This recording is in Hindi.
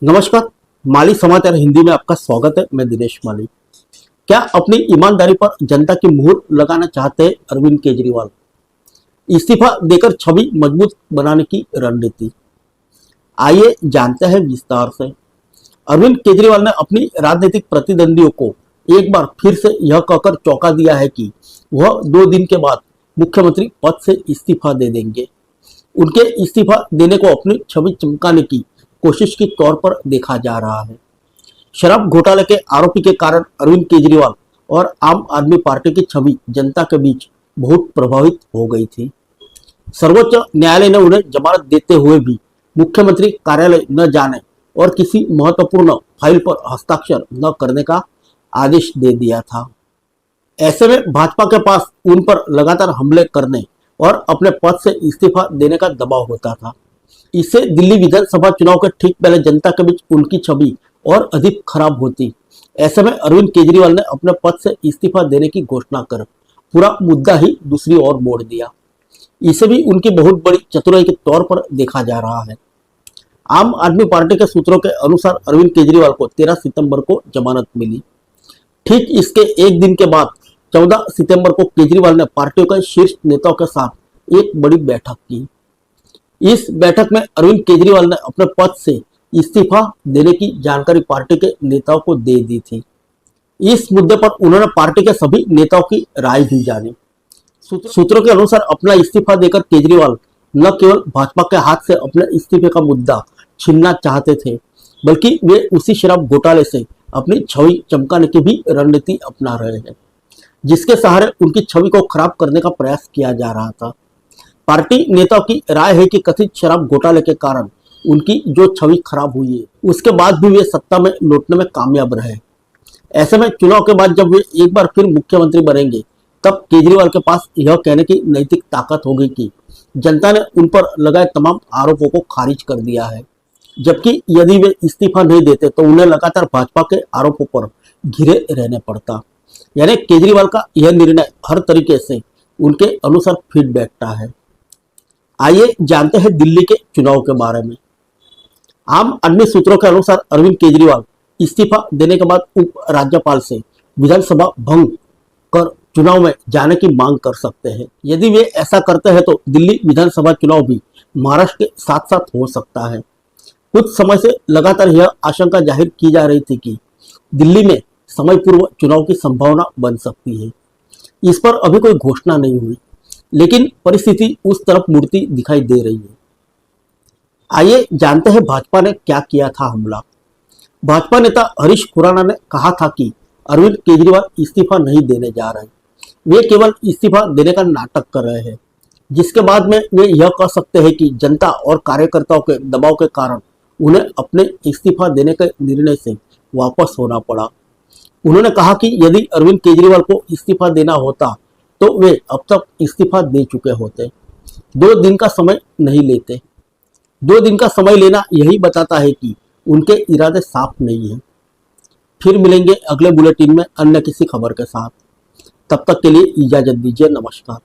नमस्कार। माली समाचार हिंदी में आपका स्वागत है। मैं दिनेश माली। क्या अपनी ईमानदारी पर जनता की मुहर लगाना चाहते हैं अरविंद केजरीवाल? इस्तीफा देकर छवि मजबूत बनाने की रणनीति, आइए जानते हैं विस्तार से। अरविंद केजरीवाल ने अपनी राजनीतिक प्रतिद्वंदियों को एक बार फिर से यह कहकर चौंका दिया है कि वह 2 दिन के बाद मुख्यमंत्री पद से इस्तीफा दे देंगे। उनके इस्तीफा देने को अपनी छवि चमकाने की कोशिश के तौर पर देखा जा रहा है। शराब घोटाले के आरोपी के कारण अरविंद केजरीवाल और आम आदमी पार्टी की छवि जनता के बीच बहुत प्रभावित हो गई थी। सर्वोच्च न्यायालय ने उन्हें जमानत देते हुए भी मुख्यमंत्री कार्यालय न जाने और किसी महत्वपूर्ण फाइल पर हस्ताक्षर न करने का आदेश दे दिया था। ऐसे में भाजपा के पास उन पर लगातार हमले करने और अपने पद से इस्तीफा देने का दबाव होता था। इससे दिल्ली विधानसभा चुनाव के ठीक पहले जनता के बीच उनकी छवि और अधिक खराब होती। ऐसे में अरविंद केजरीवाल ने अपने पद से इस्तीफा देने की घोषणा कर पूरा मुद्दा ही दूसरी ओर मोड़ दिया। इसे भी उनकी बहुत बड़ी चतुराई के तौर पर देखा जा रहा है। आम आदमी पार्टी के सूत्रों के अनुसार अरविंद केजरीवाल को 13 सितंबर को जमानत मिली। ठीक इसके एक दिन के बाद 14 सितंबर को केजरीवाल ने पार्टियों के शीर्ष नेताओं के साथ एक बड़ी बैठक की। इस बैठक में अरविंद केजरीवाल ने अपने पद से इस्तीफा देने की जानकारी पार्टी के नेताओं को दे दी थी। इस मुद्दे पर उन्होंने पार्टी के सभी नेताओं की राय भी जानी। सूत्रों के अनुसार अपना इस्तीफा देकर केजरीवाल न केवल भाजपा के हाथ से अपने इस्तीफे का मुद्दा छीनना चाहते थे, बल्कि वे उसी शराब घोटाले से अपनी छवि चमकाने की भी रणनीति अपना रहे हैं, जिसके सहारे उनकी छवि को खराब करने का प्रयास किया जा रहा था। पार्टी नेताओं की राय है कि कथित शराब घोटाले के कारण उनकी जो छवि खराब हुई है, उसके बाद भी वे सत्ता में लौटने में कामयाब रहे। ऐसे में चुनाव के बाद जब वे एक बार फिर मुख्यमंत्री बनेंगे, तब केजरीवाल के पास यह कहने की नैतिक ताकत होगी कि जनता ने उन पर लगाए तमाम आरोपों को खारिज कर दिया है। जबकि यदि वे इस्तीफा नहीं देते तो उन्हें लगातार भाजपा के आरोपों पर घिरे रहने पड़ता। यानी केजरीवाल का यह निर्णय हर तरीके से उनके अनुसार फिट बैठता है। आइए जानते हैं दिल्ली के चुनाव के बारे में। आम आदमी सूत्रों के अनुसार अरविंद केजरीवाल इस्तीफा देने के बाद उप राज्यपाल से विधानसभा भंग कर चुनाव में जाने की मांग कर सकते हैं। यदि वे ऐसा करते हैं तो दिल्ली विधानसभा चुनाव भी महाराष्ट्र के साथ साथ हो सकता है। कुछ समय से लगातार यह आशंका जाहिर की जा रही थी कि दिल्ली में समय पूर्व चुनाव की संभावना बन सकती है। इस पर अभी कोई घोषणा नहीं हुई, लेकिन परिस्थिति उस तरफ मुड़ती दिखाई दे रही है। आइए जानते हैं भाजपा ने क्या किया था हमला। भाजपा नेता हरीश खुराना ने कहा था कि अरविंद केजरीवाल इस्तीफा नहीं देने जा रहे, वे केवल इस्तीफा देने का नाटक कर रहे हैं, जिसके बाद में वे यह कह सकते हैं कि जनता और कार्यकर्ताओं के दबाव के कारण उन्हें अपने इस्तीफा देने के निर्णय से वापस होना पड़ा। उन्होंने कहा कि यदि अरविंद केजरीवाल को इस्तीफा देना होता तो वे अब तक इस्तीफा दे चुके होते। 2 दिन का समय नहीं लेते। 2 दिन का समय लेना यही बताता है कि उनके इरादे साफ नहीं हैं। फिर मिलेंगे अगले बुलेटिन में अन्य किसी खबर के साथ। तब तक के लिए इजाजत दीजिए। नमस्कार।